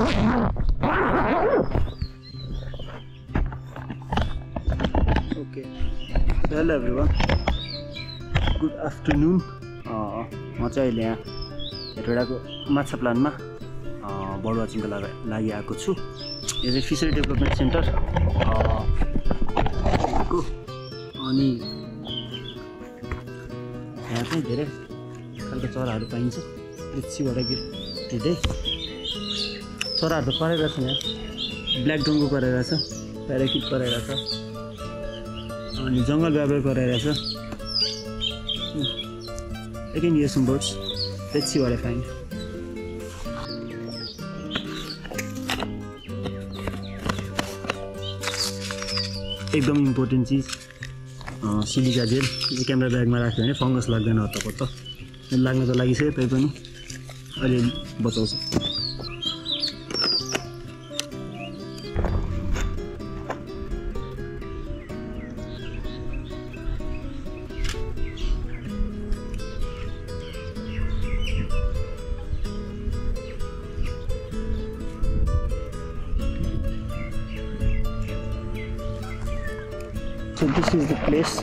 Okay hello everyone good afternoon म चाहिँ अहिले यहाँ हेटौडाको माछा प्लान्टमा बर्ड वाचिङको लागि आएको छु। यो चाहिँ फिसरी डेभलपमेन्ट सेन्टर अनि यहाँ चाहिँ धेरै खालको चराहरू पाइन्छ। लिच्चीबाट हेर्दै चराहरू त कराइरहेको छ। यहाँ ब्ल्याक डङ्गो कराइरहेको छ, प्याराकिट कराइरहेको छ अनि जङ्गल ब्याबर कराइरहेको छ। Again, here's some birds. Let's see what I find. एकदम इम्पोर्टेन्ट चिज सिलिका जेल यो क्यामेरा ब्यागमा राख्यो भने फङ्गस लाग्दैन हतपत्त। लाग्न त लागिसक्यो तैपनि अलि बचाउँछ। So this is the place.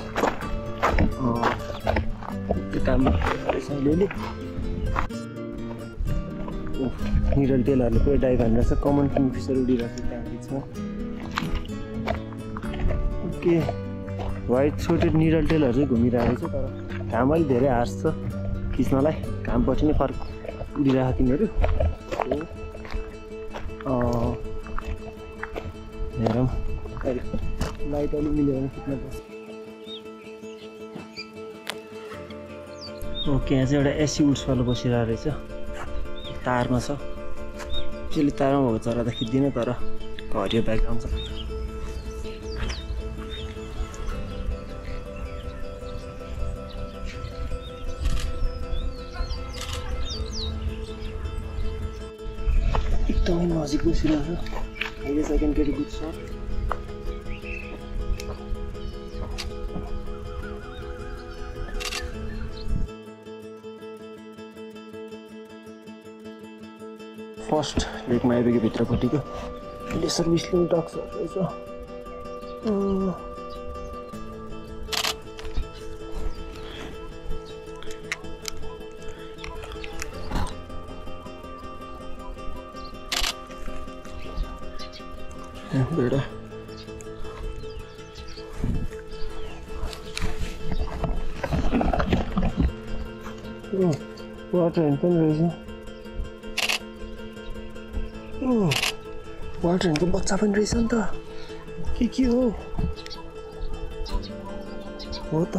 निडल टेलहरूले पुरै डाइभ हानिरहेको छ। कमन किङफिसर उडिरहेको छ त्यहाँ बिचमा। ओके व्हाइट सोर्टेड निडल टेलहरू चाहिँ घुमिरहेको छ तर घाम अलिक धेरै हार्छ खिच्नलाई। घामपछि नै फर्क उडिरहेको तिनीहरू। हेरौँ लाइट अलिक मिल्यो भने खिच्न पर्छ। ओके यहाँ चाहिँ एउटा एसी उड्सवाला बसिरहेको रहेछ। तारमा छ। त्यसले तारमा भएको चरा त खिच्दिनँ तर हरियो ब्याकग्राउन्ड छ। एकदमै नजिक बसिरहेको छ। अहिले सेकेन्ड गेट गुड छ। फर्स्ट लेकमा आइपुग्यो भित्रपट्टिको। अहिले सर्भिसले डक्सहरू रहेछ। बेडा वाटर हेन्ड पनि रहेछ। वाटर हेन्डको बच्चा पनि रहेछ नि त। के हो त?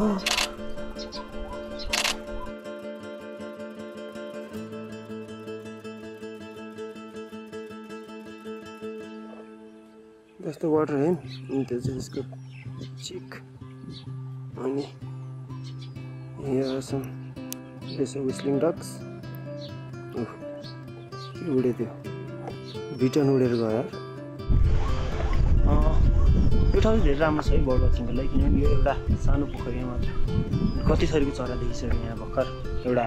जस्तो वाटर हेन अनि त्यो चाहिँ यसको चिक अनि यहाँ विस्लिङ डक्स उडे त्यो भिटन उडेर गयो। यो ठाउँ चाहिँ धेरै राम्रो छ है बर्ड वाचिङको लागि किनभने यो एउटा सानो पोखरीमा मात्र कति थरीको चरा देखिसक्यो। यहाँ भर्खर एउटा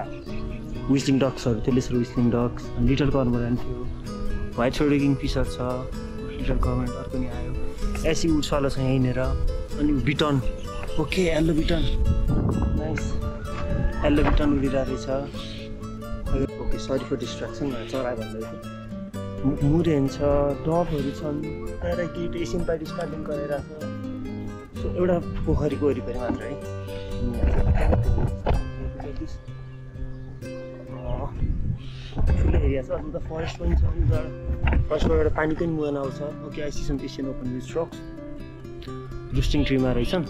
विस्लिङ डक्सहरू थियो, लेसर विस्लिङ डक्स अनि लिटल कर्मोरान्ट थियो, व्हाइट सोर्टेड किङफिसर छ, लिटल कर्मोरान्ट अर्को नि आयो, एसी उड्सवाला छ यहीँनिर अनि बिटन। ओके येल्लो बिटन नाइस येल्लो बिटन उडिरहेको रहेछ। ओके सरी फर डिस्ट्र्याक्सन चरा भन्दैछु। मुरेन छ, डबहरू छन्, प्याराकिट एसियन पाइड स्टार्टिङ गरिरहेको छ। सो एउटा पोखरीको वरिपरि मात्र है। ठुलो एरिया छ। अन्त फरेस्ट पनि छ। फरेस्टबाट एउटा पानीको नि मुहान आउँछ। Okay I see some Asian open with rocks roosting ट्रीमा रहेछन्।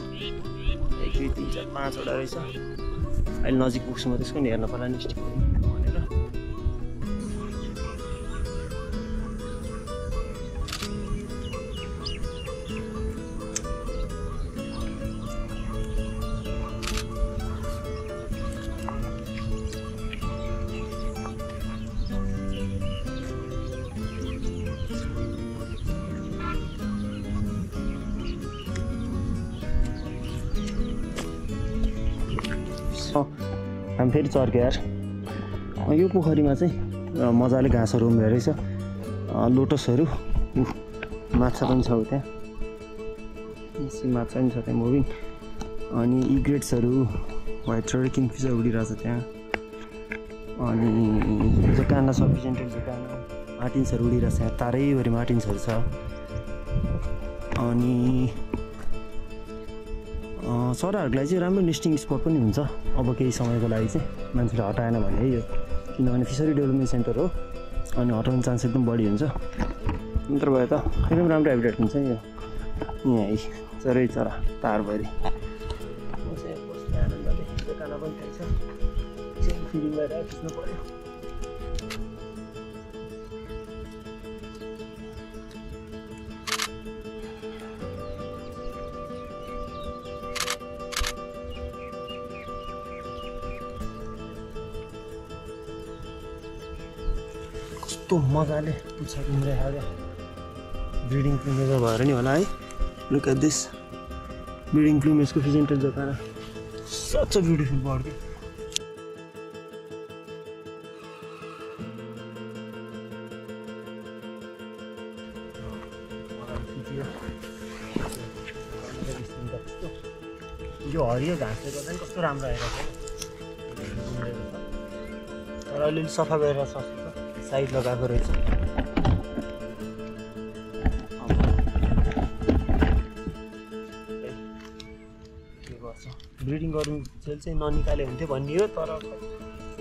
1 2 3 4 5 वटा रहेछ। अहिले नजिक पुग्छु म त्यसको नि हेर्न पर्ला नि स्टिक भनेर। हामी फेरि चर्क्यो यार। यो पोखरीमा चाहिँ मजाले घाँसहरू उम्रेको रहेछ। लोटसहरू माछा पनि छ त्यहाँ माछा पनि छ त्यहाँ मुभिङ अनि इग्रेट्सहरू व्हाइट सर्ट किङफिसर उडिरहेछ त्यहाँ अनि जकाना सफिसिएन्ट जकाना मार्टिन्सहरू उडिरहेछ यहाँ तारैभरि मार्टिन्सहरू छ अनि चराहरूलाई चाहिँ राम्रो नेस्टिङ स्पट पनि हुन्छ अब केही समयको लागि चाहिँ मान्छेले हटाएन भने है यो किनभने फिसरी डेभलपमेन्ट सेन्टर हो अनि हटाउने चान्स एकदम बढी हुन्छ नत्र भए त एकदम राम्रो हेबिटेट हुन्छ यो यहीँ चरै चरा तारभरि खाना पनि खाइन्छ फिलिङ गरेर खिच्नु पऱ्यो कस्तो मजाले पुच्छा घुम्दै खायो ब्रिडिङ प्लुमेज भएर नि होला है लुक एट दिस ब्रिडिङ प्लुमेजको pheasant tailed jacana such a beautiful bird के यो हरियो घाँसले गर्दा पनि कस्तो राम्रो आइरहेको छ तर अलिअलि सफा गरेर साइड लगाएको रहेछ ब्रिडिङ गर्नु चाहिँ ननिकाले हुन्थ्यो भन्ने हो तर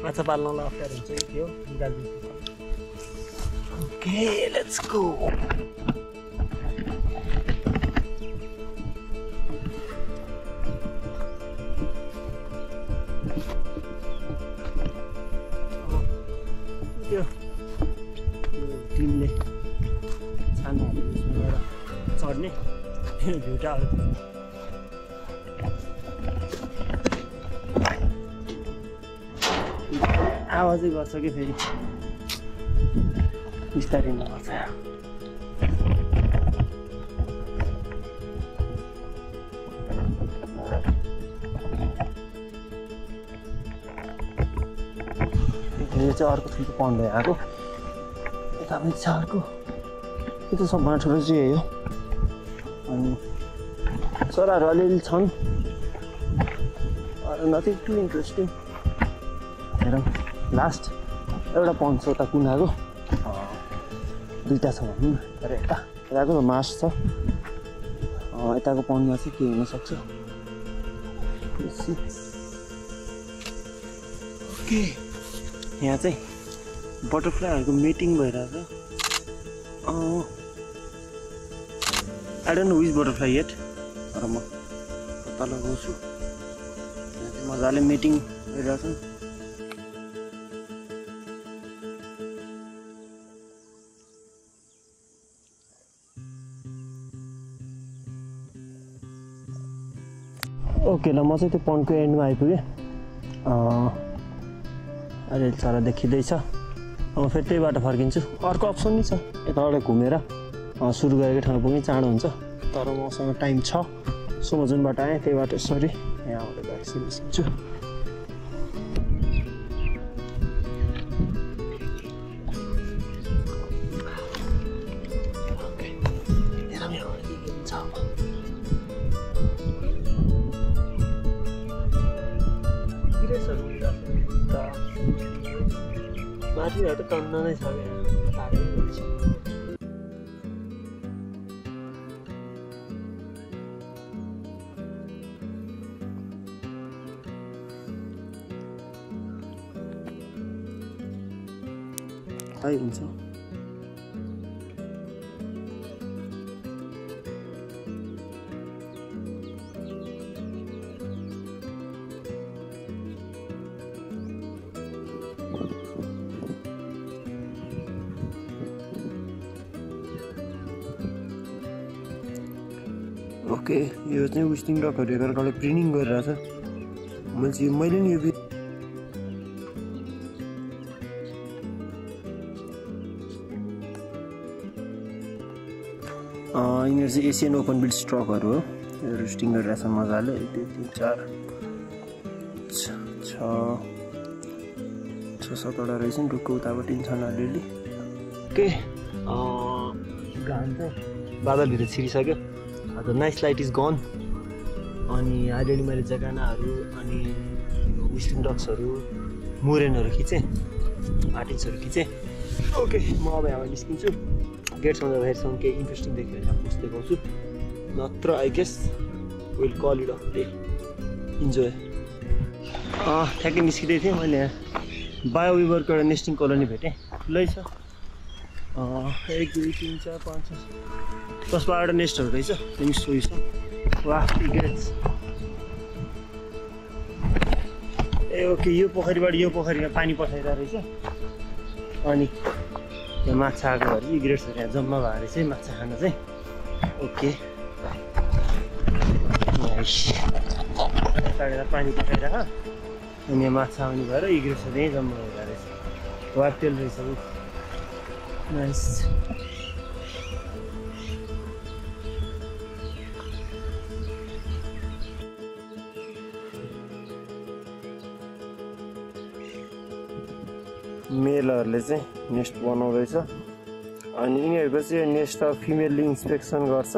माछा पाल्नलाई अप्ठ्यारो हुन्छ त्यो निकालिदिन्छ ओके लेट्स गो त्यो टिमले छानाहरू उसमा गएर चढ्ने भिउटाहरू आवाजै गर्छ कि फेरि बिस्तारै नगर्छ यो चाहिँ अर्को ठुलो पन्ड आएको यता पनि छ अर्को यो त सबभन्दा ठुलो चाहिँ यही हो अनि चराहरू अलिअलि छन् नथिङ टु इन्ट्रेस्टिङ हेरौँ लास्ट एउटा पन्ड छ उता कुनाको दुईवटा छ भनौँ न तर यताको त मास छ यताको पन्डमा चाहिँ के हुनसक्छ ओके यहाँ चाहिँ बटरफ्लाईहरूको मिटिङ भइरहेछ I don't know which butterfly yet तर म पत्ता लगाउँछु यहाँ चाहिँ मजाले मिटिङ भइरहेछ ओके ल म चाहिँ त्यो पन्डको एन्डमा आइपुगेँ अहिले चरा देखिँदैछ अब फेरि त्यही बाटो फर्किन्छु अर्को अप्सन नि छ यताबाट घुमेर सुरु गरेको ठाउँ पुग्ने चाँडो हुन्छ तर मसँग टाइम छ सो म जुन बाटो आएँ त्यही बाटो सरी यहाँबाट गएर सिक्छु माथिबाट टन्न नै छ थाहै हुन्छ ओके यो चाहिँ विस्टिङ डकहरू एकअर्काले ब्रिडिङ गरिरहेछ मैले नि यो यिनीहरू चाहिँ एसियन ओपन बिट स्ट्रकहरू हो यो रोस्टिङ गरिरहेछ मजाले 1 2 3 4 6 7 वटा रहेछ नि रुखको उतापट्टि छन् अलिअलि ओके घाम चाहिँ बादलभित्र छिरिसक्यो the nice light is gone अनि अलरेडी मैले जगानाहरू अनि विस्लिङ डक्सहरू मुरेनहरू खिचेँ आर्टिस्टहरू खिचेँ ओके म अब यहाँ निस्किन्छु गेटसम्म बाहिरसम्म केही इन्ट्रेस्टिङ देखेर यहाँ पोस्ट देखाउँछु नत्र I guess will call it of day enjoy ठ्याक्कै निस्किँदै थिएँ मैले यहाँ बायोविभरको एउटा नेस्टिङ कोलोनी भेटेँ ठुलै छ 1 2 3 4 5 6 10-12 नेस्टहरू रहेछ तिमी सोइस वाह इग्रेट्स ए ओके यो पोखरीबाट यो पोखरीमा पानी पठाइरहेको रहेछ अनि यो माछा आएको भएर इग्रेट्सहरू यहाँ जम्मा भएर चाहिँ माछा खान चाहिँ ओके काटेर पानी पठाइरह अनि यहाँ माछा आउने भएर इग्रेट्सहरू यहीँ जम्मा भइरहेको रहेछ वार्तेल रहेछ नाइस मेलहरूले चाहिँ नेस्ट बनाउँदैछ अनि यिनीहरूको चाहिँ नेस्ट अफ फिमेलले इन्सपेक्सन गर्छ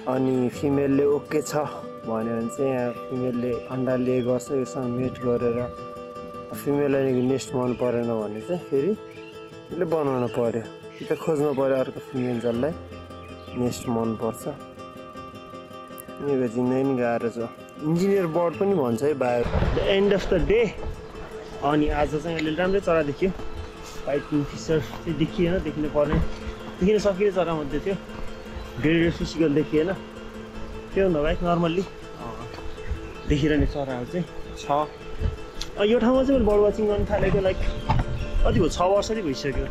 अनि फिमेलले ओके छ भन्यो भने चाहिँ यहाँ फिमेलले अन्डा ले गर्छ योसँग मेट गरेर फिमेललाई नेस्ट मन परेन भने चाहिँ फेरि यसले बनाउनु पर्यो कि त खोज्नु पर्यो अर्को फिमेल जसलाई नेस्ट मनपर्छ यिनीहरूको जिन्दगी नि गाह्रो छ इन्जिनियर बर्ड पनि भन्छ है bio the and of the day अनि आज चाहिँ अहिले राम्रै चरा देखियो व्हाइट किङफिसर चाहिँ देखिएन देखिन पर्ने देखिन सकिने चरामध्ये थियो ग्रेडेड फिसिकल देखिएन त्योभन्दा बाहेक नर्मल्ली देखिरहने चराहरू चाहिँ छ यो ठाउँमा चाहिँ मैले बर्ड वाचिङ गर्न थालेको लाइक कति भयो 6 वर्ष नै भइसक्यो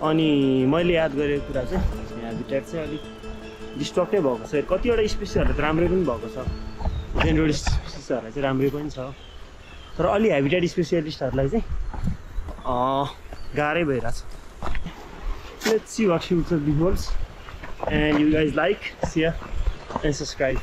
अनि मैले याद गरेको कुरा चाहिँ ह्याबिट्याट चाहिँ अलिक डिस्टर्ब नै भएको छ कतिवटा स्पेसिसहरूलाई त राम्रै पनि भएको छ जेनरल स्पेसिसहरूलाई चाहिँ राम्रै पनि छ तर अलि ह्याबिट्याट स्पेसियलिस्टहरूलाई चाहिँ गाह्रै भइरहेछ let's see what future beholds and you guys like share and subscribe